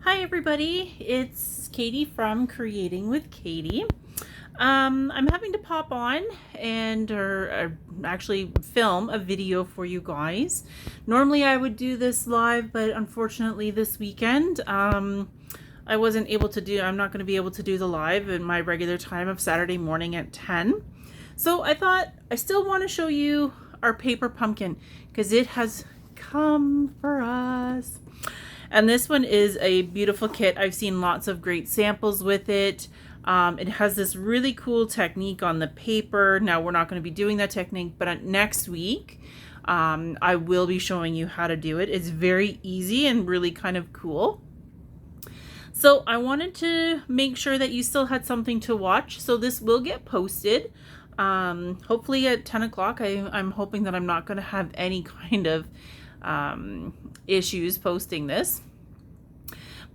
Hi everybody, it's Katie from Creating with Katie. I'm having to pop on and actually film a video for you guys. Normally I would do this live, but unfortunately this weekend I wasn't able to do. I'm not going to be able to do the live in my regular time of Saturday morning at 10. So I thought I still want to show you our paper pumpkin because it has come for us. And this one is a beautiful kit. I've seen lots of great samples with it. It has this really cool technique on the paper. Now we're not going to be doing that technique, but next week I will be showing you how to do it. It's very easy and really kind of cool. So I wanted to make sure that you still had something to watch. So this will get posted. Hopefully at 10 o'clock. I'm hoping that I'm not going to have any kind of issues posting this.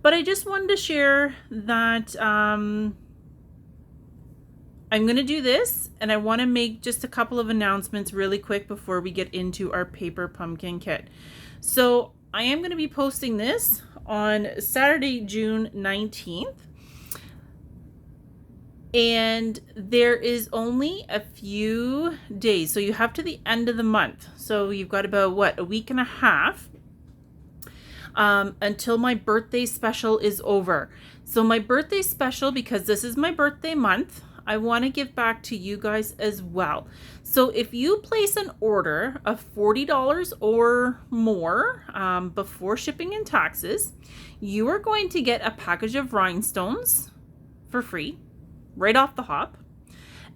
But I just wanted to share that I'm going to do this, and I want to make just a couple of announcements really quick before we get into our paper pumpkin kit. So I am going to be posting this on Saturday, June 19th. And there is only a few days. So you have to the end of the month. So you've got about, a week and a half until my birthday special is over. So my birthday special, because this is my birthday month, I want to give back to you guys as well. So if you place an order of $40 or more before shipping and taxes, you are going to get a package of rhinestones for free, right off the hop.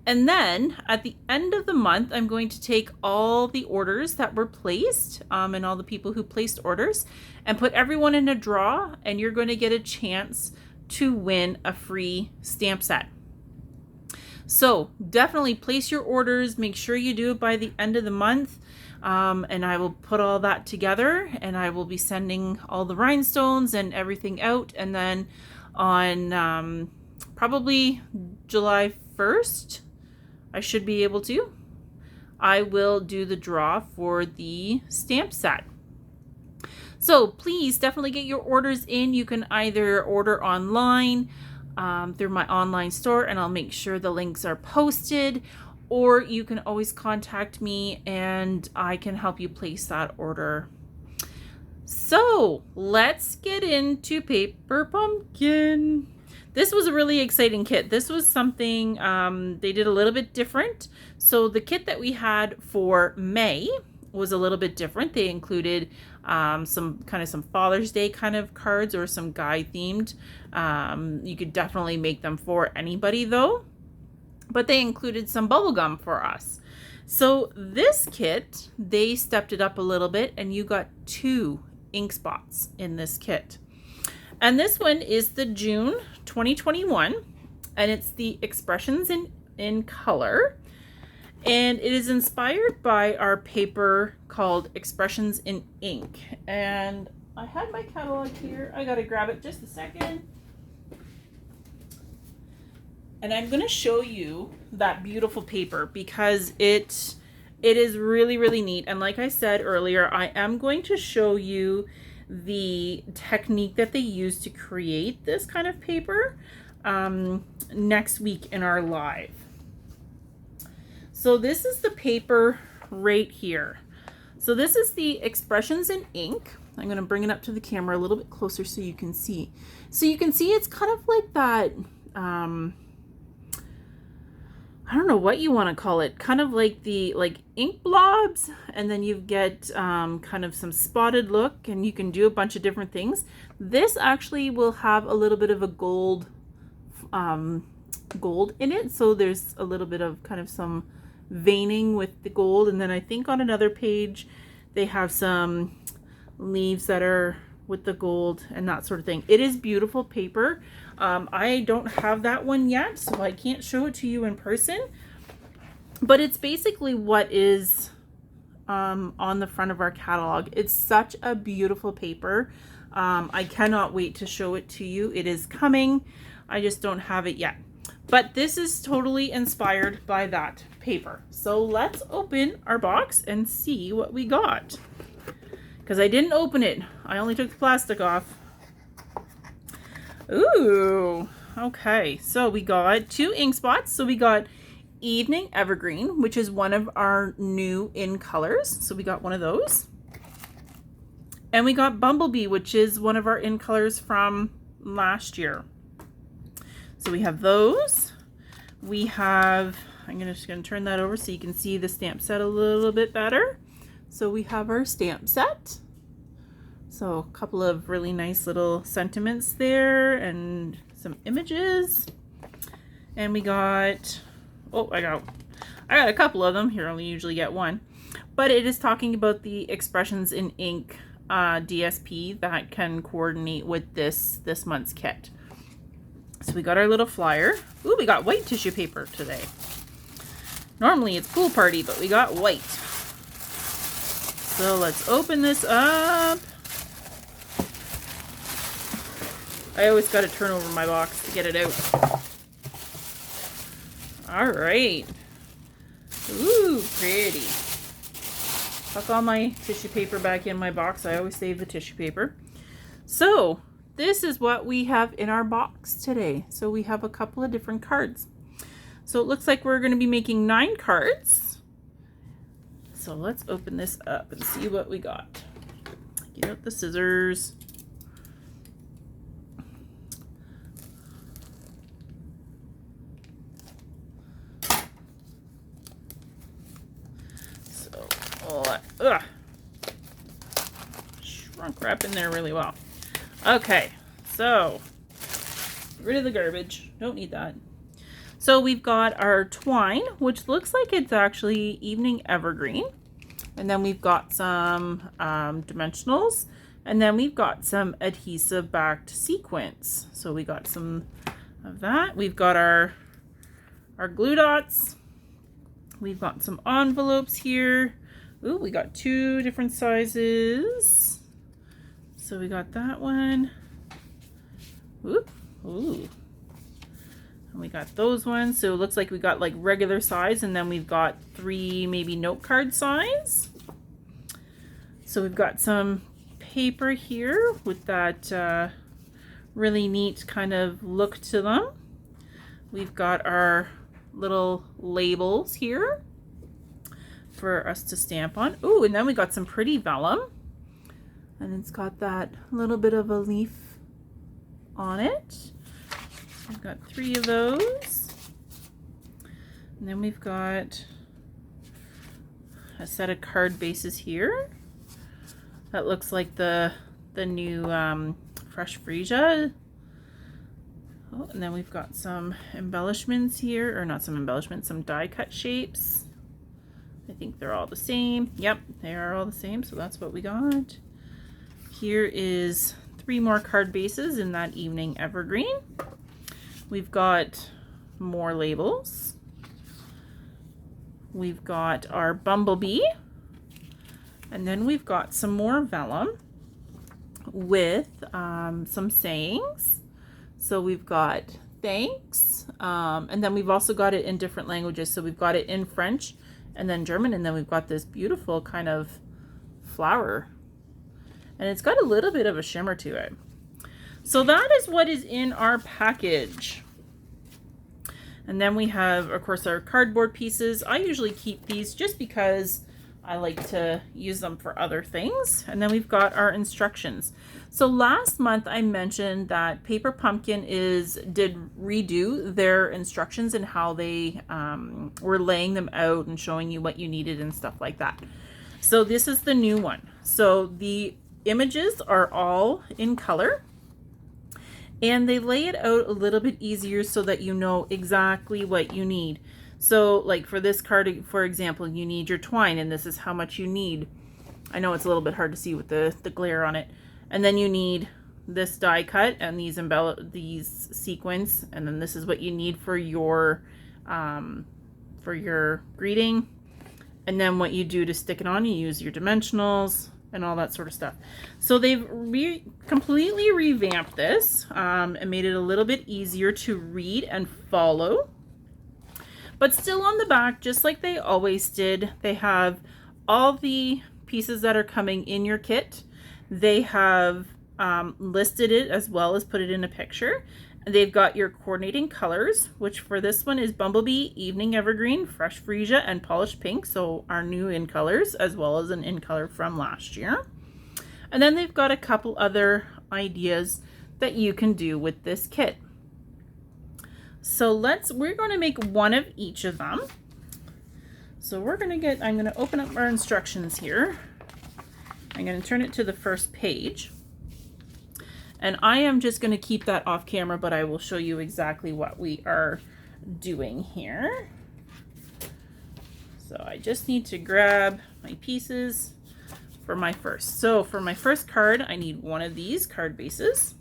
And then at the end of the month, I'm going to take all the orders that were placed and all the people who placed orders and put everyone in a draw, and you're going to get a chance to win a free stamp set. So definitely place your orders. Make sure you do it by the end of the month. And I will put all that together, and I will be sending all the rhinestones and everything out. And then on probably July 1st, I should be able to. I will do the draw for the stamp set. So please definitely get your orders in. You can either order online through my online store, and I'll make sure the links are posted, or you can always contact me and I can help you place that order. So let's get into Paper Pumpkin. This was a really exciting kit. This was something they did a little bit different. So the kit that we had for May was a little bit different. They included some Father's Day kind of cards, or some guy themed. You could definitely make them for anybody though. But they included some bubble gum for us. So this kit, they stepped it up a little bit, and you got 2 ink spots in this kit. And this one is the June 2021, and it's the Expressions in Color. And it is inspired by our paper called Expressions in Ink. And I had my catalog here. I gotta grab it just a second. And I'm gonna show you that beautiful paper because it is really, really neat. And like I said earlier, I am going to show you the technique that they use to create this kind of paper next week in our live. So this is the paper right here. So this is the Expressions in Ink. I'm going to bring it up to the camera a little bit closer so you can see. So you can see it's kind of like that, I don't know what you want to call it, kind of like the ink blobs, and then you get kind of some spotted look, and you can do a bunch of different things. This actually will have a little bit of a gold in it, so there's a little bit of kind of some veining with the gold. And then I think on another page they have some leaves that are with the gold and that sort of thing. It is beautiful paper. I don't have that one yet, so I can't show it to you in person, but it's basically what is on the front of our catalog. It's such a beautiful paper. I cannot wait to show it to you. It is coming. I just don't have it yet. But this is totally inspired by that paper. So let's open our box and see what we got. Because I didn't open it. I only took the plastic off. Ooh, okay. So we got 2 ink spots. So we got Evening Evergreen, which is one of our new in colors. So we got one of those. And we got Bumblebee, which is one of our in colors from last year. So we have those. We have, I'm just going to turn that over so you can see the stamp set a little bit better. So we have our stamp set. So a couple of really nice little sentiments there and some images. And we got, oh, I got a couple of them. Here, I only usually get one. But it is talking about the Expressions in Ink DSP that can coordinate with this month's kit. So we got our little flyer. Ooh, we got white tissue paper today. Normally it's pool party, but we got white. So let's open this up. I always got to turn over my box to get it out. All right. Ooh, pretty. Tuck all my tissue paper back in my box. I always save the tissue paper. So this is what we have in our box today. So we have a couple of different cards. So it looks like we're going to be making 9 cards. So let's open this up and see what we got. Get out the scissors. Ugh. Shrunk wrap in there really well. Okay, so get rid of the garbage. Don't need that. So we've got our twine, which looks like it's actually Evening Evergreen. And then we've got some dimensionals. And then we've got some adhesive backed sequins. So we got some of that. We've got our glue dots. We've got some envelopes here. Ooh, we got 2 different sizes. So we got that one. Oop. Ooh. And we got those ones. So it looks like we got like regular size, and then we've got 3 maybe note card size. So we've got some paper here with that really neat kind of look to them. We've got our little labels here for us to stamp on. Ooh, and then we got some pretty vellum. And it's got that little bit of a leaf on it. We've got 3 of those. And then we've got a set of card bases here. That looks like the new Fresh Freesia. Oh, and then we've got some embellishments here, or not some embellishments, some die cut shapes. I think they're all the same. Yep, they are all the same, so that's what we got. Here is 3 more card bases in that Evening Evergreen. We've got more labels. We've got our Bumblebee. And then we've got some more vellum with some sayings. So we've got thanks, and then we've also got it in different languages. So we've got it in French and then German, and then we've got this beautiful kind of flower. And it's got a little bit of a shimmer to it. So that is what is in our package. And then we have, of course, our cardboard pieces. I usually keep these just because I like to use them for other things. And then we've got our instructions. So last month I mentioned that Paper Pumpkin did redo their instructions and how they were laying them out and showing you what you needed and stuff like that. So this is the new one. So the images are all in color, and they lay it out a little bit easier so that you know exactly what you need. So like for this card, for example, you need your twine, and this is how much you need. I know it's a little bit hard to see with the glare on it. And then you need this die cut and these sequins, and then this is what you need for your greeting. And then what you do to stick it on, you use your dimensionals and all that sort of stuff. So they've completely revamped this and made it a little bit easier to read and follow. But still on the back, just like they always did, they have all the pieces that are coming in your kit. They have listed it as well as put it in a picture. And they've got your coordinating colors, which for this one is Bumblebee, Evening Evergreen, Fresh Freesia, and Polished Pink. So our new in colors, as well as an in color from last year. And then they've got a couple other ideas that you can do with this kit. So we're going to make one of each of them. So I'm going to open up our instructions here. I'm going to turn it to the first page. And I am just going to keep that off camera, but I will show you exactly what we are doing here. So I just need to grab my pieces for my first. So for my first card, I need one of these card bases.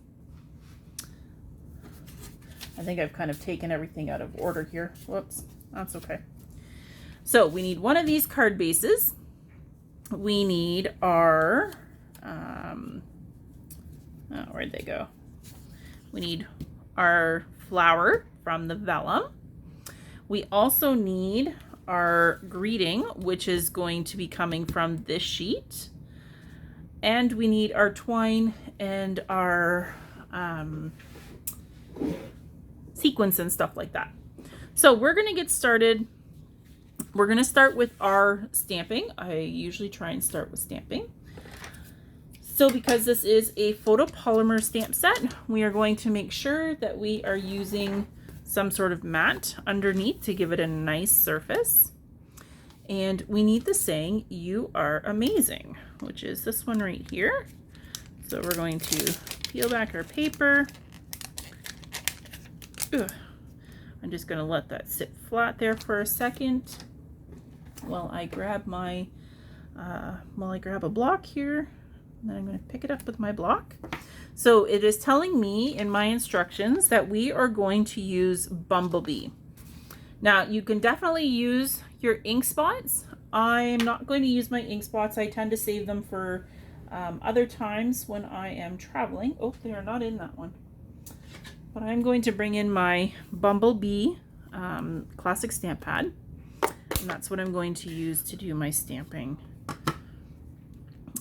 I think I've kind of taken everything out of order here. Whoops, that's okay. So we need one of these card bases. We need our, where'd they go? We need our flower from the vellum. We also need our greeting, which is going to be coming from this sheet. And we need our twine and our sequins and stuff like that. So we're going to get started. We're going to start with our stamping. I usually try and start with stamping. So because this is a photopolymer stamp set, we are going to make sure that we are using some sort of mat underneath to give it a nice surface. And we need the saying, "You are amazing," which is this one right here. So we're going to peel back our paper. Ugh. I'm just going to let that sit flat there for a second while I grab a block here. And then I'm going to pick it up with my block. So it is telling me in my instructions that we are going to use Bumblebee. Now you can definitely use your ink spots. I'm not going to use my ink spots. I tend to save them for other times when I am traveling. Oh, they are not in that one. But I'm going to bring in my Bumblebee classic stamp pad. And that's what I'm going to use to do my stamping.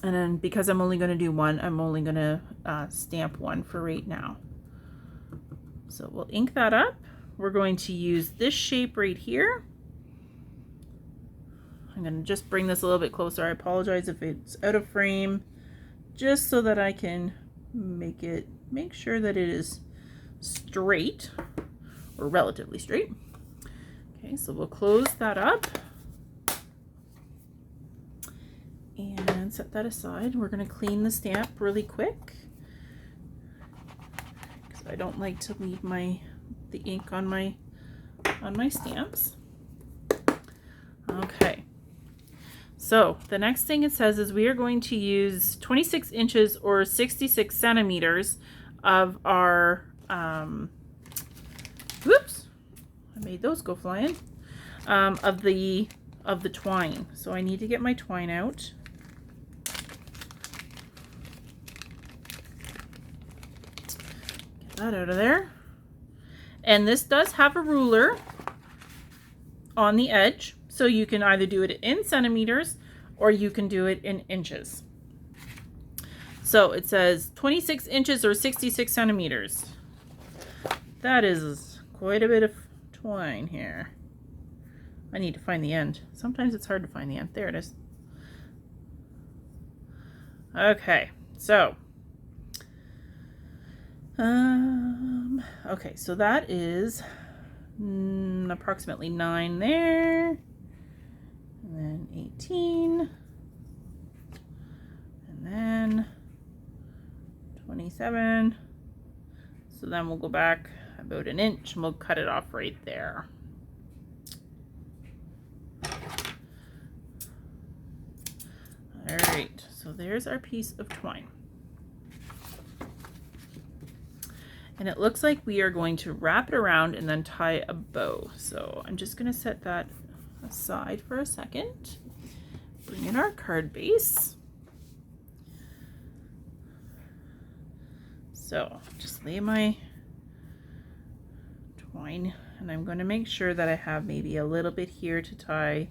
And then because I'm only going to do one, I'm only going to stamp one for right now. So we'll ink that up. We're going to use this shape right here. I'm going to just bring this a little bit closer. I apologize if it's out of frame, just so that I can make sure that it is straight, or relatively straight. Okay, so we'll close that up and set that aside. We're going to clean the stamp really quick because I don't like to leave the ink on my stamps. Okay, so the next thing it says is we are going to use 26 inches or 66 centimeters of our whoops, I made those go flying, of the twine. So I need to get my twine out. Get that out of there. And this does have a ruler on the edge, so you can either do it in centimeters or you can do it in inches. So it says 26 inches or 66 centimeters. That is quite a bit of twine here. I need to find the end. Sometimes it's hard to find the end. There it is. Okay, so okay, so that is approximately 9 there, and then 18, and then 27. So then we'll go back about an inch and we'll cut it off right there. All right, so there's our piece of twine. And it looks like we are going to wrap it around and then tie a bow. So I'm just going to set that aside for a second. Bring in our card base. So just lay my twine, and I'm going to make sure that I have maybe a little bit here to tie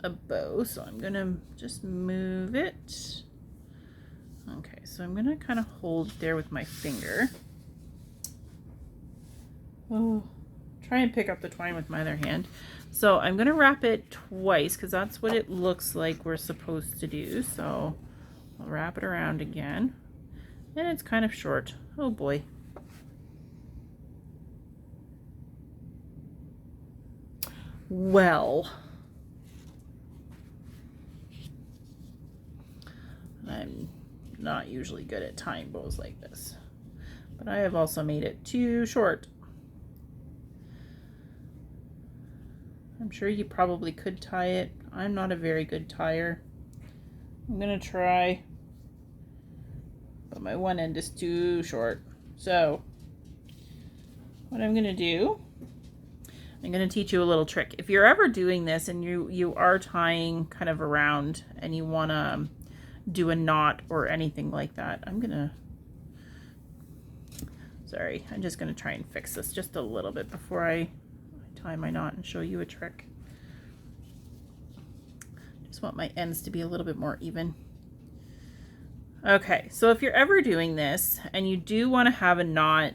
a bow. So I'm going to just move it. Okay, so I'm gonna kind of hold there with my finger. Oh, try and pick up the twine with my other hand. So I'm gonna wrap it twice because that's what it looks like we're supposed to do. So I'll wrap it around again. And it's kind of short. Oh boy. Well, I'm not usually good at tying bows like this, but I have also made it too short. I'm sure you probably could tie it. I'm not a very good tire. I'm gonna try, but my one end is too short. So what I'm gonna do, I'm gonna teach you a little trick. If you're ever doing this and you are tying kind of around and you wanna do a knot or anything like that, sorry, I'm just gonna try and fix this just a little bit before I tie my knot and show you a trick. Just want my ends to be a little bit more even. Okay, so if you're ever doing this and you do want to have a knot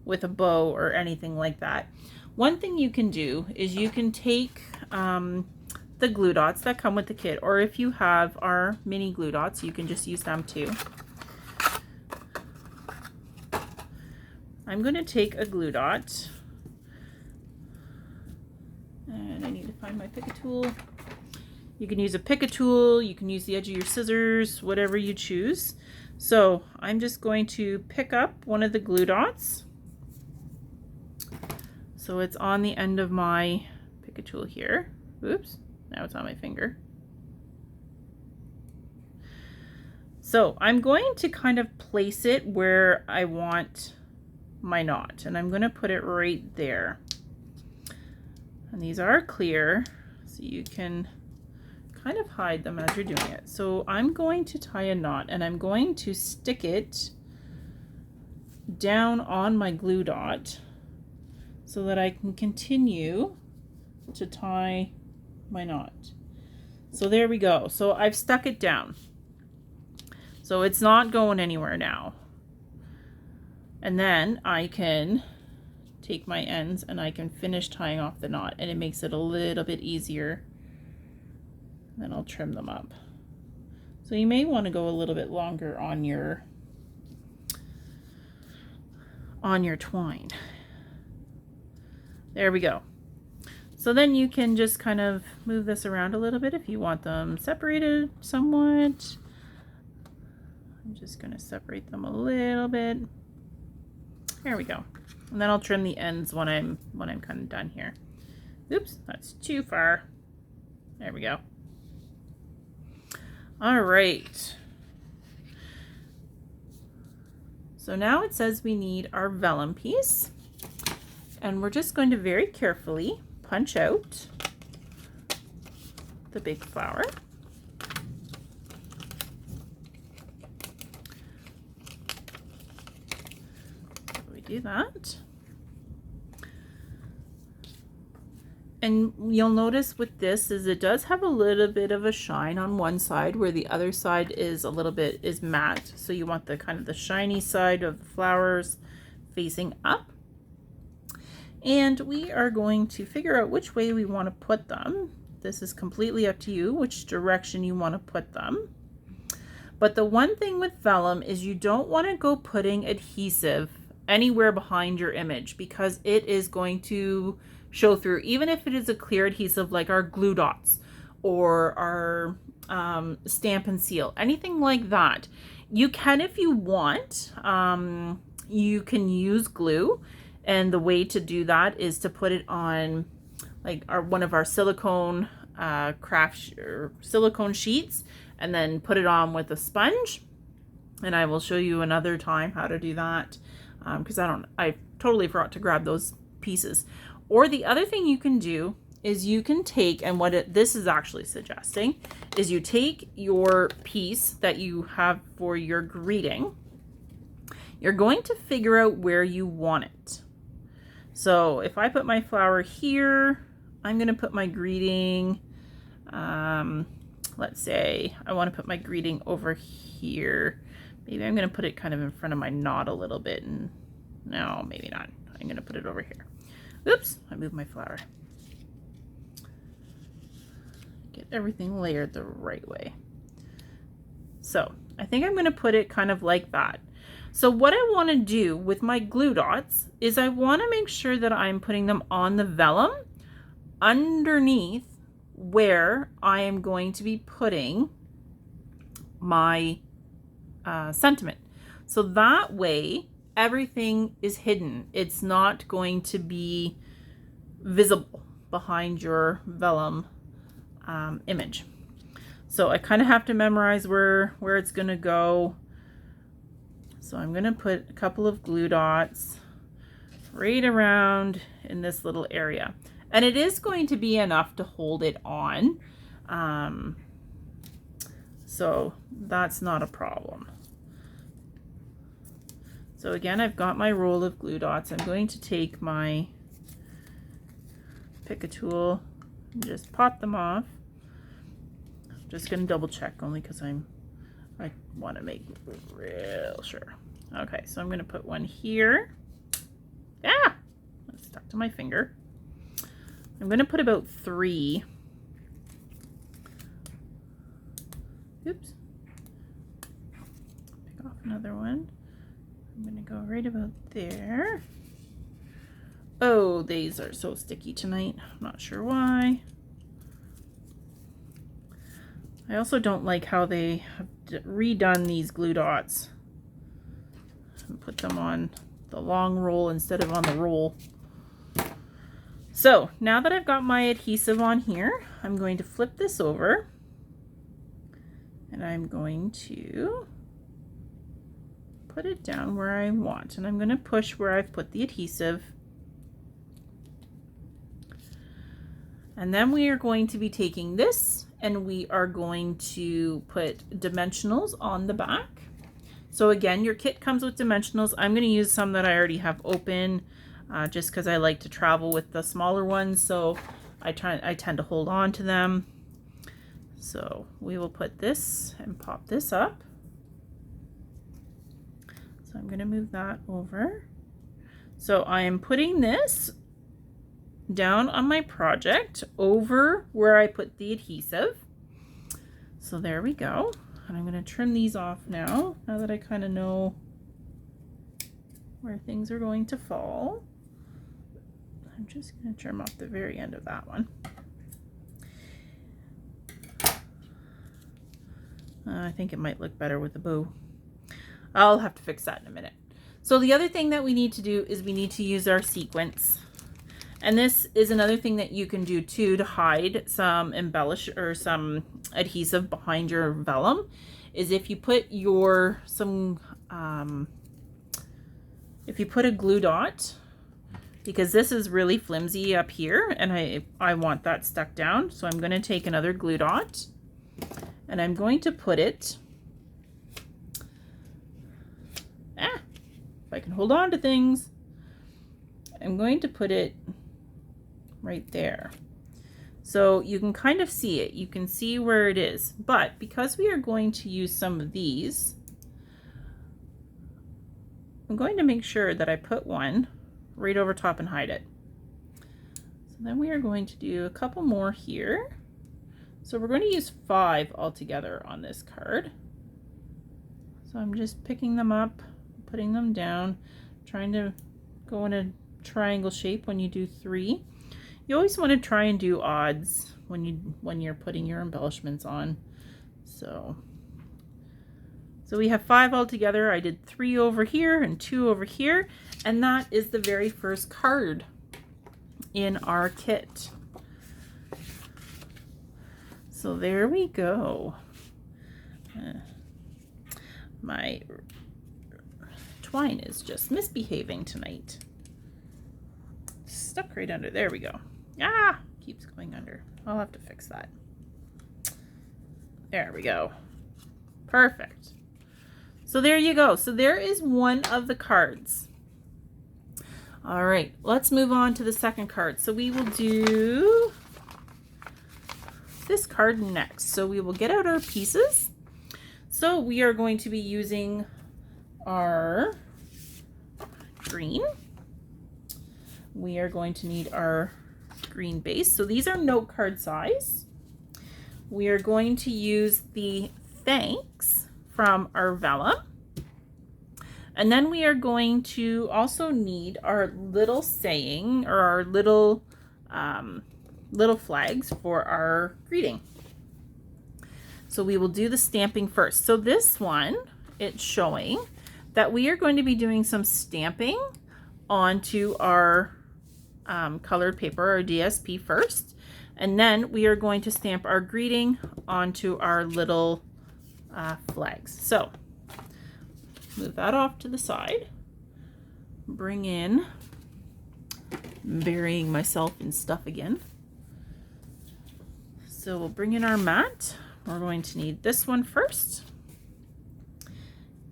with a bow or anything like that, one thing you can do is you can take the glue dots that come with the kit, or if you have our mini glue dots, you can just use them too. I'm going to take a glue dot, and I need to find my Pick-a tool. You can use a Pick-a tool, you can use the edge of your scissors, whatever you choose. So I'm just going to pick up one of the glue dots. So it's on the end of my Pick-a tool here. Oops, now it's on my finger. So I'm going to kind of place it where I want my knot, and I'm going to put it right there. And these are clear, so you can kind of hide them as you're doing it. So I'm going to tie a knot, and I'm going to stick it down on my glue dot so that I can continue to tie my knot. So there we go. So I've stuck it down. So it's not going anywhere now. And then I can take my ends and I can finish tying off the knot, and it makes it a little bit easier. Then I'll trim them up. So you may want to go a little bit longer on your twine. There we go. So then you can just kind of move this around a little bit if you want them separated somewhat. I'm just going to separate them a little bit. There we go. And then I'll trim the ends when I'm kind of done here. Oops, that's too far. There we go. All right. So now it says we need our vellum piece, and we're just going to very carefully punch out the big flower. So we do that. And you'll notice with this is it does have a little bit of a shine on one side where the other side is a little bit matte. So you want the kind of the shiny side of the flowers facing up. And we are going to figure out which way we want to put them. This is completely up to you, which direction you want to put them. But the one thing with vellum is you don't want to go putting adhesive anywhere behind your image, because it is going to show through, even if it is a clear adhesive like our glue dots or our stamp and seal, anything like that. You can, if you want, you can use glue, and the way to do that is to put it on like one of our silicone silicone sheets, and then put it on with a sponge. And I will show you another time how to do that, because I totally forgot to grab those pieces. Or the other thing you can do is you can take, and this is actually suggesting, is you take your piece that you have for your greeting. You're going to figure out where you want it. So if I put my flower here, I'm going to put my greeting, let's say I want to put my greeting over here, Maybe I'm going to put it kind of in front of my knot a little bit. And no, maybe not. I'm going to put it over here. Oops, I moved my flower. Get everything layered the right way. So I think I'm going to put it kind of like that. So what I want to do with my glue dots is I want to make sure that I'm putting them on the vellum underneath where I am going to be putting my sentiment. So that way everything is hidden. It's not going to be visible behind your vellum image. So I kind of have to memorize where it's going to go. So I'm going to put a couple of glue dots right around in this little area. And it is going to be enough to hold it on. So that's not a problem. So again, I've got my roll of glue dots. I'm going to take my pick a tool and just pop them off. I'm just going to double check only because I want to make real sure. Okay, so I'm going to put one here. Ah, it's stuck to my finger. I'm going to put about 3. Oops. Pick off another one. I'm going to go right about there. Oh, these are so sticky tonight. I'm not sure why. I also don't like how they have redone these glue dots and put them on the long roll instead of on the roll. So now that I've got my adhesive on here, I'm going to flip this over and I'm going to put it down where I want, and I'm going to push where I've put the adhesive. And then we are going to be taking this and we are going to put dimensionals on the back. So again, your kit comes with dimensionals. I'm going to use some that I already have open just because I like to travel with the smaller ones. So I tend to hold on to them. So we will put this and pop this up. So I'm going to move that over. So I am putting this down on my project over where I put the adhesive. So there we go. And I'm going to trim these off now that I kind of know where things are going to fall. I'm just going to trim off the very end of that one. I think it might look better with a bow. I'll have to fix that in a minute. So the other thing that we need to do is we need to use our sequins. And this is another thing that you can do too to hide some embellish or some adhesive behind your vellum, is if you put if you put a glue dot, because this is really flimsy up here and I want that stuck down. So I'm going to take another glue dot and I'm going to put it, if I can hold on to things, I'm going to put it right there. So you can kind of see it. You can see where it is. But because we are going to use some of these, I'm going to make sure that I put one right over top and hide it. So then we are going to do a couple more here. So we're going to use 5 altogether on this card. So I'm just picking them up, putting them down, trying to go in a triangle shape when you do 3. You always want to try and do odds when you're putting your embellishments on. So we have 5 altogether. I did 3 over here and 2 over here, and that is the very first card in our kit. So there we go. My twine is just misbehaving tonight. Stuck right under. There we go. Ah, keeps going under. I'll have to fix that. There we go. Perfect. So there you go. So there is one of the cards. All right, let's move on to the second card. So we will do this card next. So we will get out our pieces. So we are going to be using our green. We are going to need our green base. So these are note card size. We are going to use the thanks from our vellum. And then we are going to also need our little saying, or our little flags for our greeting. So we will do the stamping first. So this one, it's showing that we are going to be doing some stamping onto our colored paper, our DSP first. And then we are going to stamp our greeting onto our little flags. So move that off to the side. Bring in, burying myself in stuff again. So we'll bring in our mat. We're going to need this one first.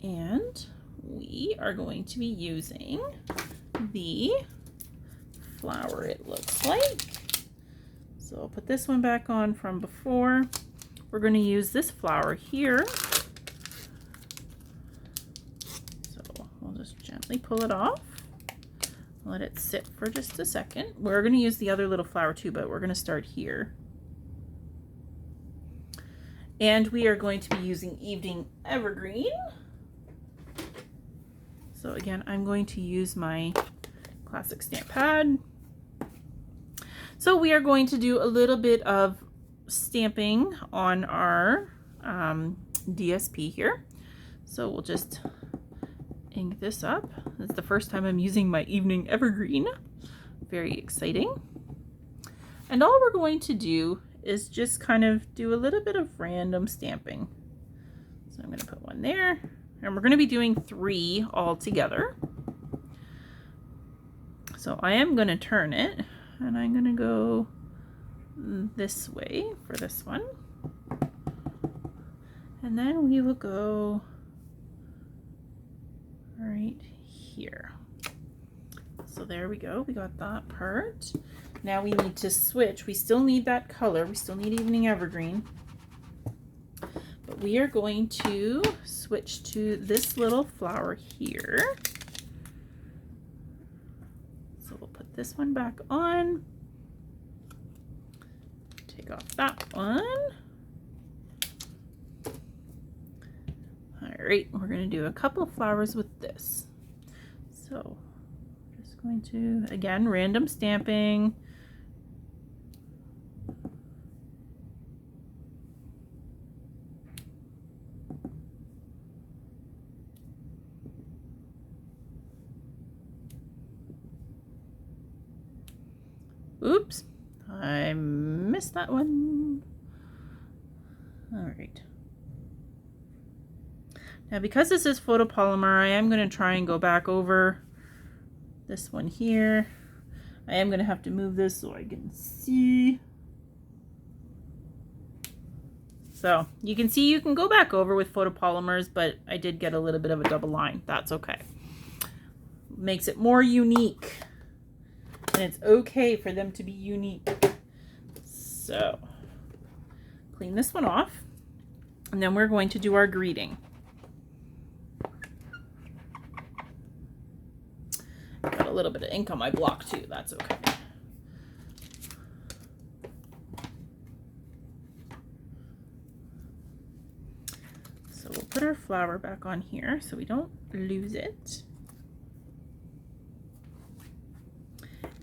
And we are going to be using the flower, it looks like. So I'll put this one back on from before. We're going to use this flower here. So we'll just gently pull it off. Let it sit for just a second. We're going to use the other little flower too, but we're going to start here. And we are going to be using Evening Evergreen. So again, I'm going to use my classic stamp pad. So we are going to do a little bit of stamping on our DSP here. So we'll just ink this up. This is the first time I'm using my Evening Evergreen. Very exciting. And all we're going to do is just kind of do a little bit of random stamping. So I'm going to put one there, and we're going to be doing 3 all together. So I am going to turn it, and I'm going to go this way for this one. And then we will go right here. So there we go. We got that part. Now we need to switch. We still need that color. We still need Evening Evergreen. But we are going to switch to this little flower here. So we'll put this one back on. Take off that one. All right, we're going to do a couple of flowers with this. So just going to, again, random stamping. Oops, I missed that one. All right. Now, because this is photopolymer, I am going to try and go back over this one here. I am going to have to move this so I can see. So you can see you can go back over with photopolymers, but I did get a little bit of a double line. That's okay. Makes it more unique. And it's okay for them to be unique. So clean this one off, and then we're going to do our greeting. Got a little bit of ink on my block too, that's okay. So we'll put our flower back on here so we don't lose it.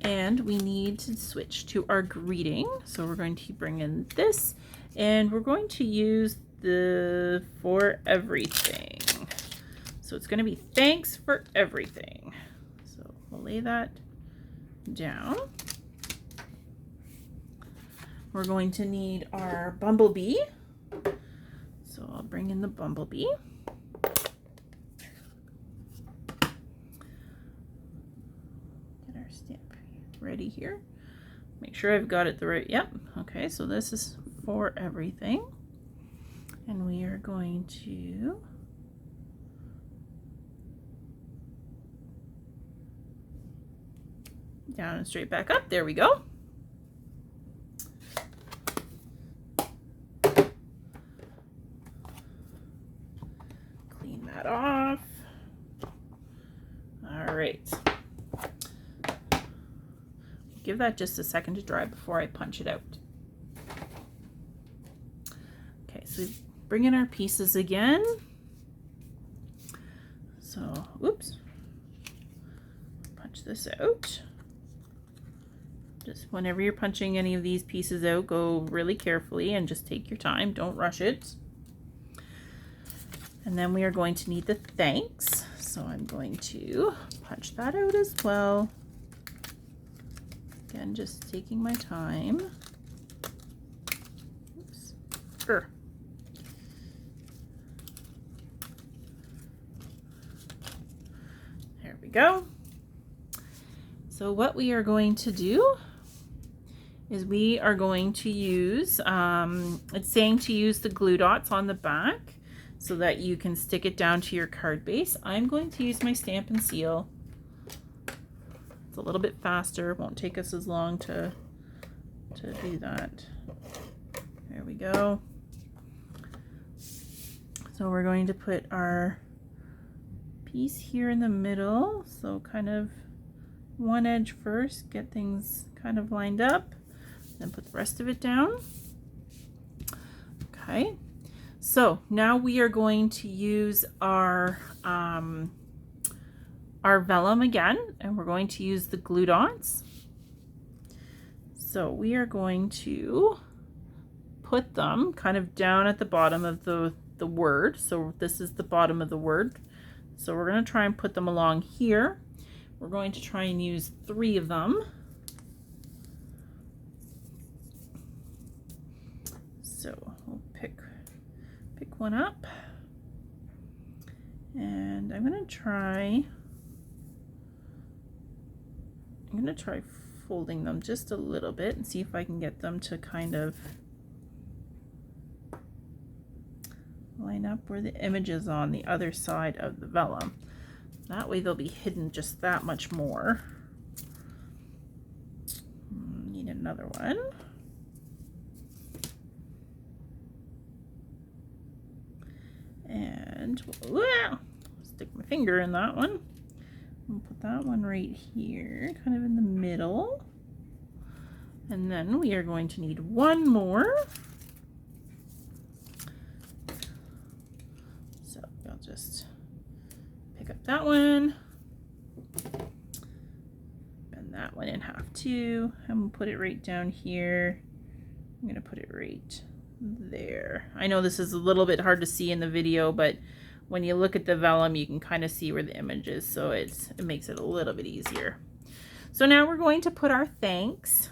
And we need to switch to our greeting. So we're going to bring in this, and we're going to use the for everything. So it's going to be thanks for everything. So we'll lay that down. We're going to need our bumblebee. So I'll bring in the bumblebee. Get our stamp ready here. Make sure I've got it the right, yep. Okay, so this is for everything. And we are going to down and straight back up. There we go. right. Give that just a second to dry before I punch it out. Okay, so we bring in our pieces again. So, oops. Punch this out. Just whenever you're punching any of these pieces out, go really carefully and just take your time. Don't rush it. And then we are going to need the thanks. So I'm going to punch that out as well. Again, just taking my time. Oops. There we go. So what we are going to do is we are going to use, it's saying to use the glue dots on the back so that you can stick it down to your card base. I'm going to use my Stampin' Seal. It's a little bit faster, it won't take us as long to do that. There we go. So we're going to put our piece here in the middle, so kind of one edge first, get things kind of lined up, then put the rest of it down. Okay, so now we are going to use our vellum again, and we're going to use the glue dots. So we are going to put them kind of down at the bottom of the word. So this is the bottom of the word. So we're going to try and put them along here. We're going to try and use 3 of them. So we'll pick one up. And I'm going to try folding them just a little bit and see if I can get them to kind of line up where the image is on the other side of the vellum. That way they'll be hidden just that much more. Need another one. And stick my finger in that one. I'll put that one right here, kind of in the middle. And then we are going to need one more. So I'll just pick up that one, bend that one in half too. I'm gonna put it right down here. I'm gonna put it right there. I know this is a little bit hard to see in the video, but when you look at the vellum, you can kind of see where the image is, so it makes it a little bit easier. So now we're going to put our thanks.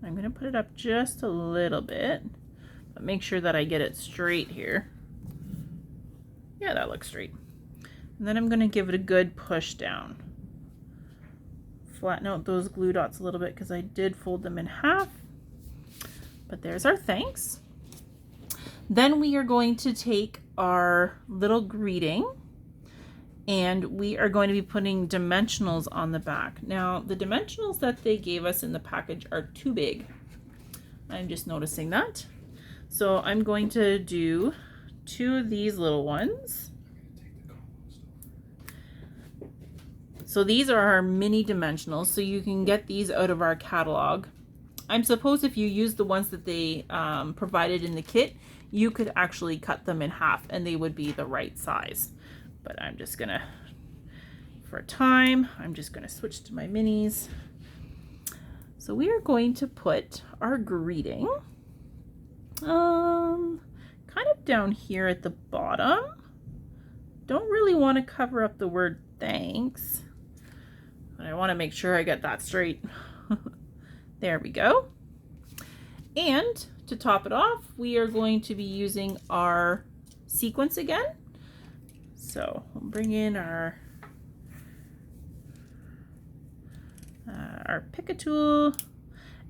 I'm going to put it up just a little bit, but make sure that I get it straight here. Yeah, that looks straight. And then I'm going to give it a good push down. Flatten out those glue dots a little bit because I did fold them in half. But there's our thanks. Then we are going to take our little greeting and we are going to be putting dimensionals on the back. Now, the dimensionals that they gave us in the package are too big. I'm just noticing that. So I'm going to do 2 of these little ones. So these are our mini dimensionals, so you can get these out of our catalog. I'm suppose if you use the ones that they provided in the kit, you could actually cut them in half and they would be the right size. But I'm just gonna, for time, I'm just gonna switch to my minis. So we are going to put our greeting kind of down here at the bottom. Don't really want to cover up the word thanks, but I want to make sure I get that straight. There we go. And to top it off, we are going to be using our sequence again. So we'll bring in our pick a tool,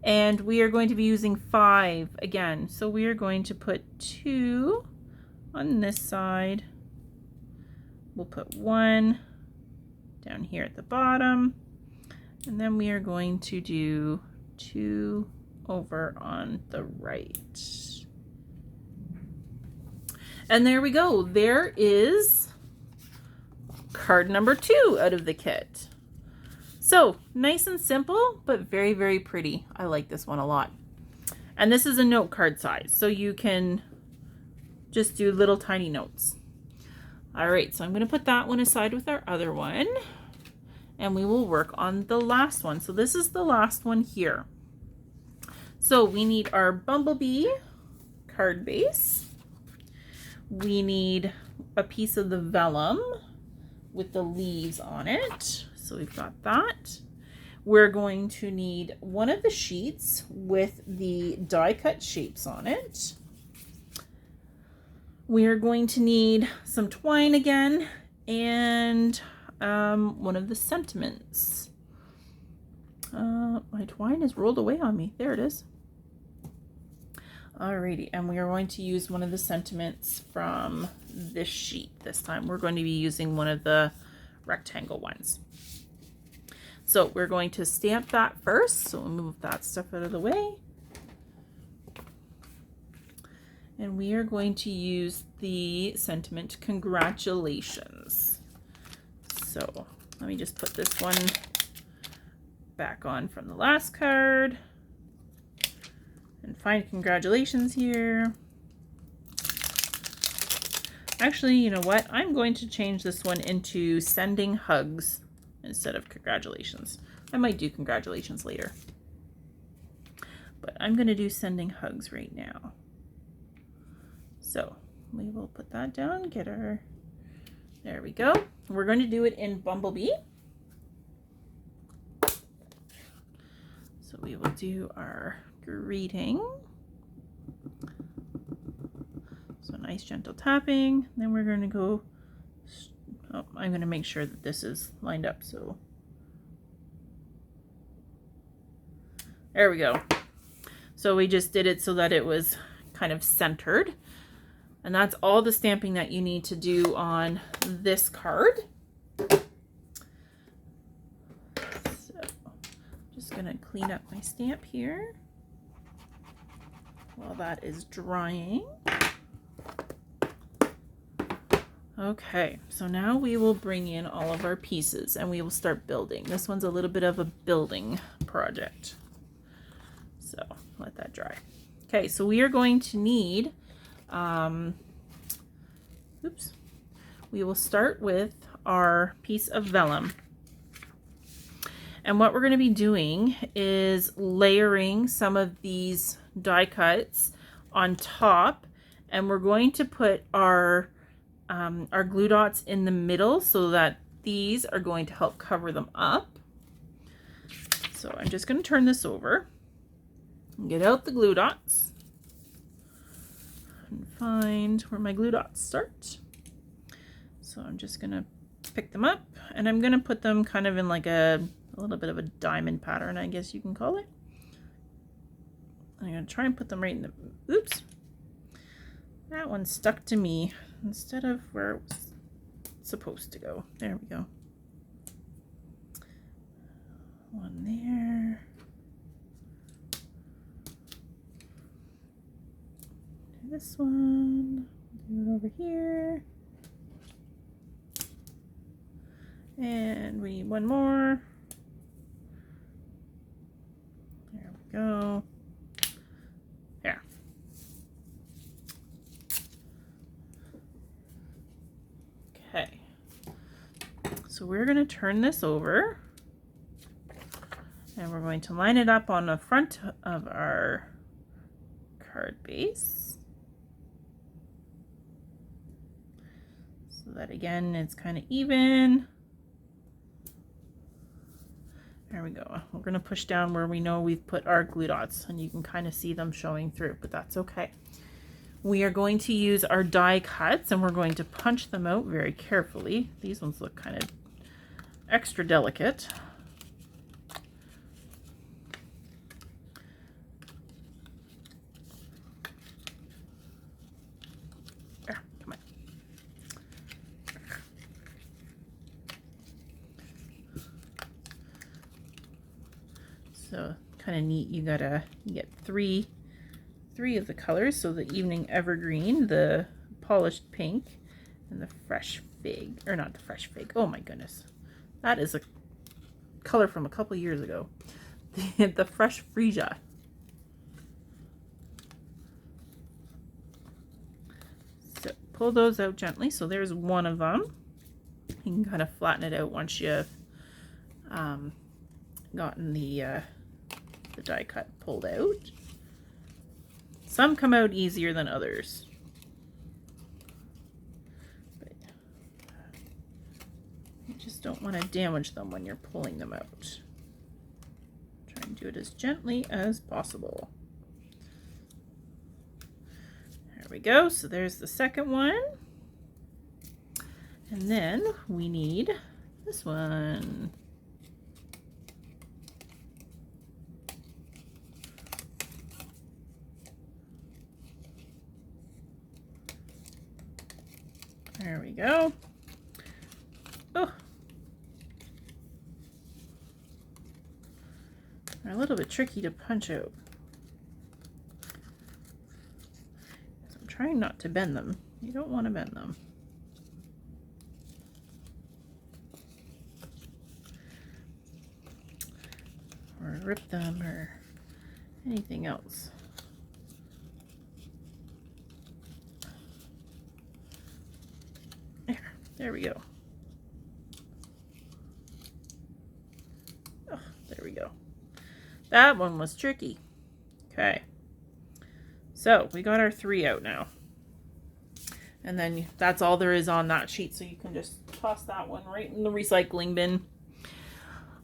and we are going to be using 5 again. So we are going to put 2 on this side. We'll put 1 down here at the bottom, and then we are going to do 2 over on the right. And there we go. There is card number 2 out of the kit. So nice and simple, but very, very pretty. I like this one a lot. And this is a note card size, so you can just do little tiny notes. All right, so I'm going to put that one aside with our other one, and we will work on the last one. So this is the last one here. So we need our Bumblebee card base. We need a piece of the vellum with the leaves on it. So we've got that. We're going to need one of the sheets with the die cut shapes on it. We are going to need some twine again, and one of the sentiments. My twine is rolled away on me. There it is. Alrighty, and we are going to use one of the sentiments from this sheet this time. We're going to be using one of the rectangle ones. So we're going to stamp that first. So we'll move that stuff out of the way. And we are going to use the sentiment, congratulations. So let me just put this one back on from the last card. And find congratulations here. Actually, you know what? I'm going to change this one into sending hugs instead of congratulations. I might do congratulations later. But I'm going to do sending hugs right now. So we will put that down, get our, there we go. We're going to do it in Bumblebee. So we will do our greeting. So nice gentle tapping. Then we're going to go, oh, I'm going to make sure that this is lined up. So there we go. So we just did it so that it was kind of centered. And that's all the stamping that you need to do on this card. So just going to clean up my stamp here while that is drying. Okay, so now we will bring in all of our pieces and we will start building. This one's a little bit of a building project. So let that dry. Okay, so we are going to need, we will start with our piece of vellum. And what we're going to be doing is layering some of these die cuts on top, and we're going to put our glue dots in the middle so that these are going to help cover them up. So I'm just going to turn this over and get out the glue dots and find where my glue dots start. So I'm just going to pick them up, and I'm going to put them kind of in like a little bit of a diamond pattern, I guess you can call it. I'm going to try and put them right in the, oops, that one stuck to me instead of where it was supposed to go. There we go. One there. This one, do it over here. And we need one more. There we go. There. Okay. So we're going to turn this over. And we're going to line it up on the front of our card base. So that again, it's kind of even. There we go. We're going to push down where we know we've put our glue dots, and you can kind of see them showing through, but that's okay. We are going to use our die cuts, and we're going to punch them out very carefully. These ones look kind of extra delicate. There, come on. So kind of neat. You get three of the colors. So the Evening Evergreen, the polished pink, and the fresh fig, or not the fresh fig. Oh my goodness. That is a color from a couple years ago. The fresh freesia. So pull those out gently. So there's one of them. You can kind of flatten it out once you've gotten the die cut pulled out. Some come out easier than others. But you just don't want to damage them when you're pulling them out. Try and do it as gently as possible. There we go. So there's the second one. And then we need this one. There we go. Oh, they're a little bit tricky to punch out. So I'm trying not to bend them. You don't want to bend them. Or rip them or anything else. There we go. Oh, there we go. That one was tricky. Okay. So we got our 3 out now. And then that's all there is on that sheet. So you can just toss that one right in the recycling bin.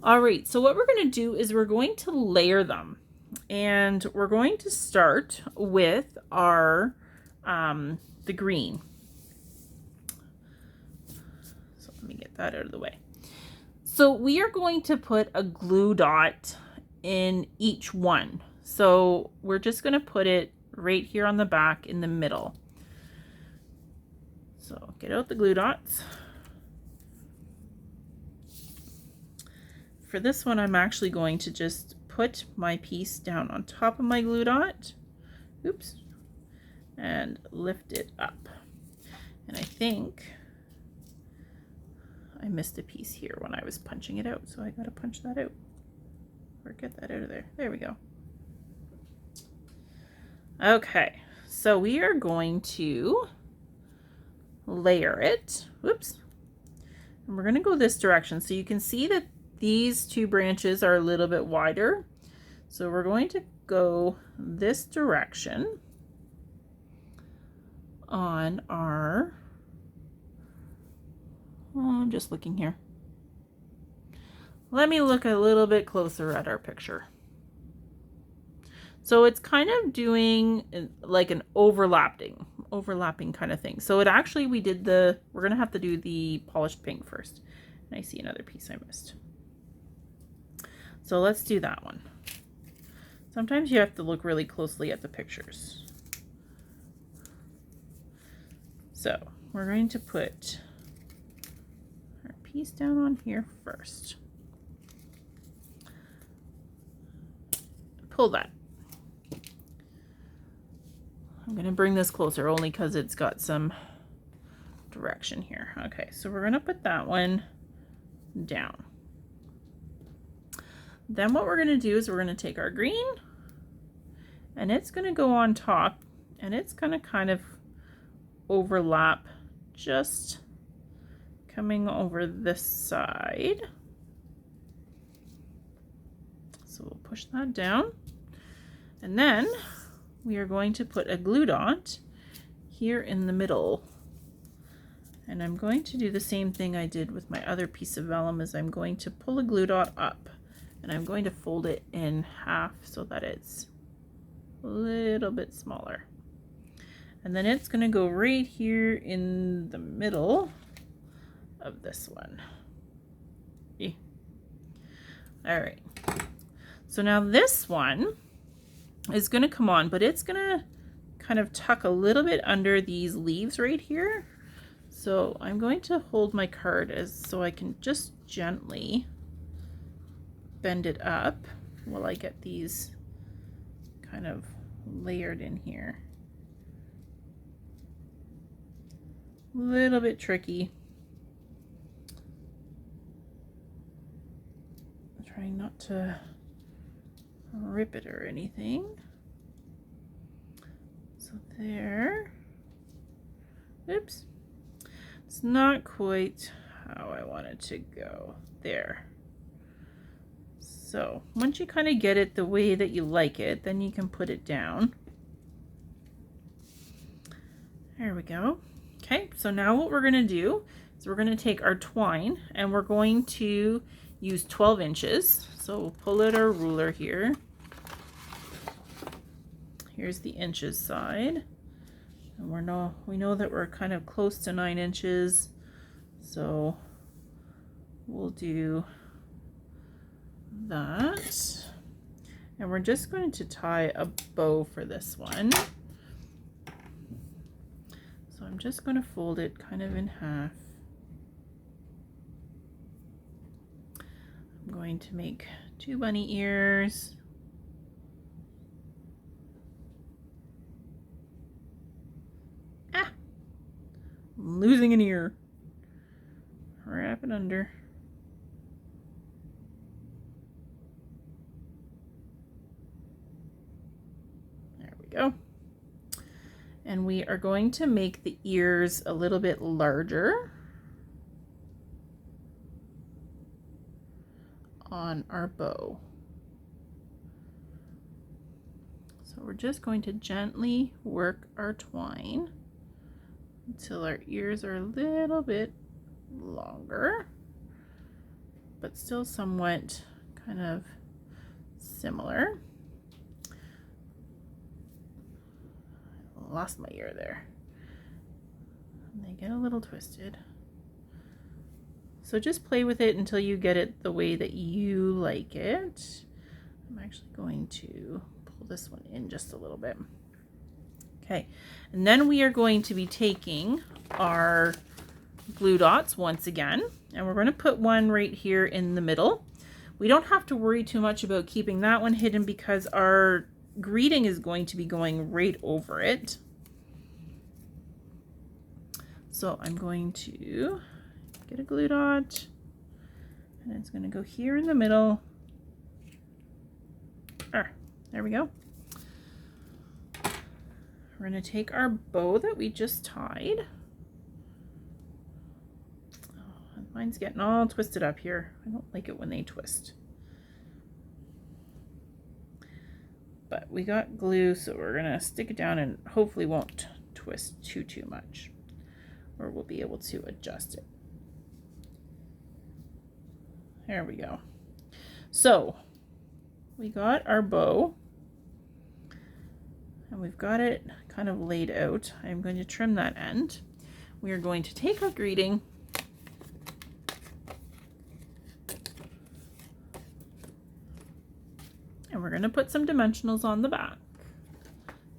All right. So what we're going to do is we're going to layer them. And we're going to start with our, the green. Let me get that out of the way. So we are going to put a glue dot in each one. So we're just going to put it right here on the back in the middle. So get out the glue dots. For this one, I'm actually going to just put my piece down on top of my glue dot. Oops. And lift it up. And I think I missed a piece here when I was punching it out, so I gotta punch that out or get that out of there. There we go. Okay, so we are going to layer it. Whoops. And we're gonna go this direction. So you can see that these 2 branches are a little bit wider. So we're going to go this direction on our, I'm just looking here. Let me look a little bit closer at our picture. So it's kind of doing like an overlapping kind of thing. So it actually, we're going to have to do the polished pink first. And I see another piece I missed. So let's do that one. Sometimes you have to look really closely at the pictures. So we're going to put our piece down on here first. Pull that. I'm going to bring this closer only because it's got some direction here. Okay, so we're going to put that one down. Then what we're going to do is we're going to take our green and it's going to go on top and it's going to kind of overlap, just coming over this side. So we'll push that down. And then we are going to put a glue dot here in the middle. And I'm going to do the same thing I did with my other piece of vellum, is I'm going to pull a glue dot up and I'm going to fold it in half so that it's a little bit smaller. And then it's going to go right here in the middle of this one. Yeah. All right. So now this one is going to come on, but it's going to kind of tuck a little bit under these leaves right here. So I'm going to hold my card so I can just gently bend it up while I get these kind of layered in here. A little bit tricky. trying not to rip it or anything. So there. Oops. It's not quite how I want it to go. There. So once you kind of get it the way that you like it, then you can put it down. There we go. Okay, so now what we're going to do is we're going to take our twine and we're going to use 12 inches. So we'll pull out our ruler here. Here's the inches side. And we know that we're kind of close to 9 inches. So we'll do that. And we're just going to tie a bow for this one. So I'm just going to fold it kind of in half. I'm going to make 2 bunny ears. Ah! I'm losing an ear. Wrap it under. There we go. And we are going to make the ears a little bit larger on our bow. So we're just going to gently work our twine until our ears are a little bit longer, but still somewhat kind of similar. Lost my ear there. And they get a little twisted. So just play with it until you get it the way that you like it. I'm actually going to pull this one in just a little bit. Okay, and then we are going to be taking our glue dots once again, and we're going to put one right here in the middle. We don't have to worry too much about keeping that one hidden because our greeting is going to be going right over it. So I'm going to get a glue dot and it's going to go here in the middle. There we go. We're going to take our bow that we just tied. Oh, mine's getting all twisted up here. I don't like it when they twist. But we got glue, so we're gonna stick it down and hopefully won't twist too much, or we'll be able to adjust it. There we go. So we got our bow and we've got it kind of laid out. I'm going to trim that end. We are going to take our greeting and we're going to put some dimensionals on the back.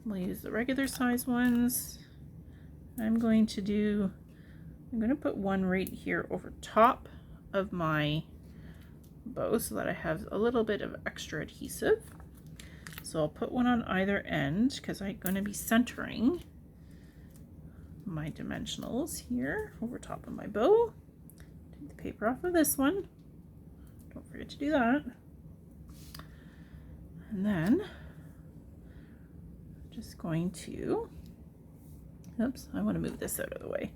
We'll use the regular size ones. I'm going to put one right here over top of my bow so that I have a little bit of extra adhesive. So I'll put one on either end because I'm going to be centering my dimensionals here over top of my bow. Take the paper off of this one. Don't forget to do that. And then I'm just going to, oops, I want to move this out of the way.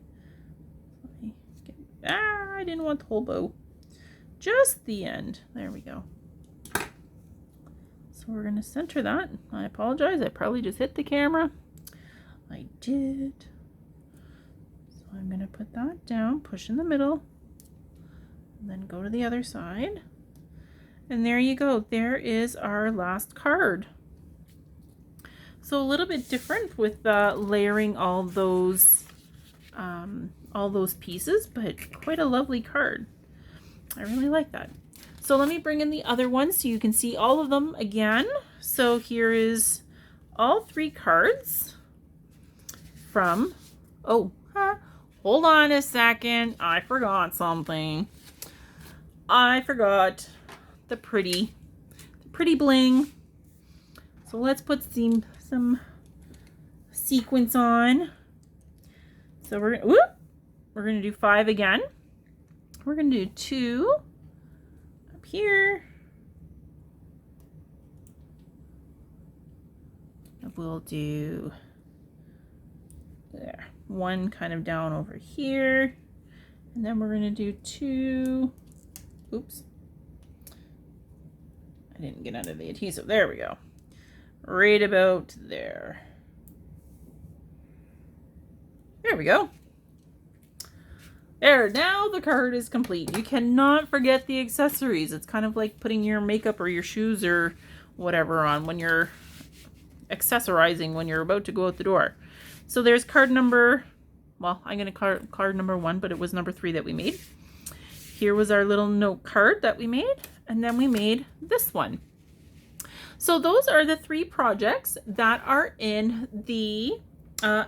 I didn't want the whole bow, just the end. There we go. So we're going to center that. I apologize, I probably just hit the camera. I did. So I'm going to put that down, push in the middle, and then go to the other side. And there you go. There is our last card. So a little bit different with layering all those pieces, but quite a lovely card. I really like that. So let me bring in the other one so you can see all of them again. So here is all 3 cards from, hold on a second. I forgot something. I forgot the pretty bling. So let's put some sequins on. So we're gonna do 5 again. We're gonna do 2 up here, we'll do there, one kind of down over here, and then we're going to do two. Oops, I didn't get under the adhesive. There we go, right about there. There we go. There, now the card is complete. You cannot forget the accessories. It's kind of like putting your makeup or your shoes or whatever on when you're accessorizing when you're about to go out the door. So there's card number, well, I'm going to card number 1, but it was number 3 that we made. Here was our little note card that we made, and then we made this one. So those are the 3 projects that are in the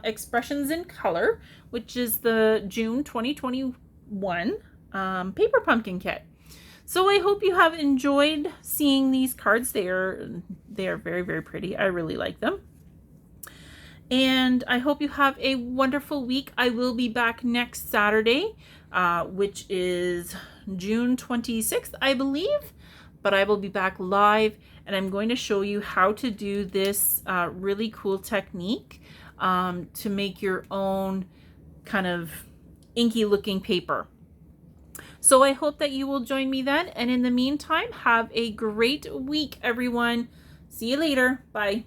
Expressions in Color, which is the June 2021 paper pumpkin kit. So I hope you have enjoyed seeing these cards. They are very, very pretty. I really like them. And I hope you have a wonderful week. I will be back next Saturday, which is June 26th, I believe. But I will be back live, and I'm going to show you how to do this really cool technique to make your own kind of inky looking paper. So I hope that you will join me then. And in the meantime, have a great week, everyone. See you later. Bye.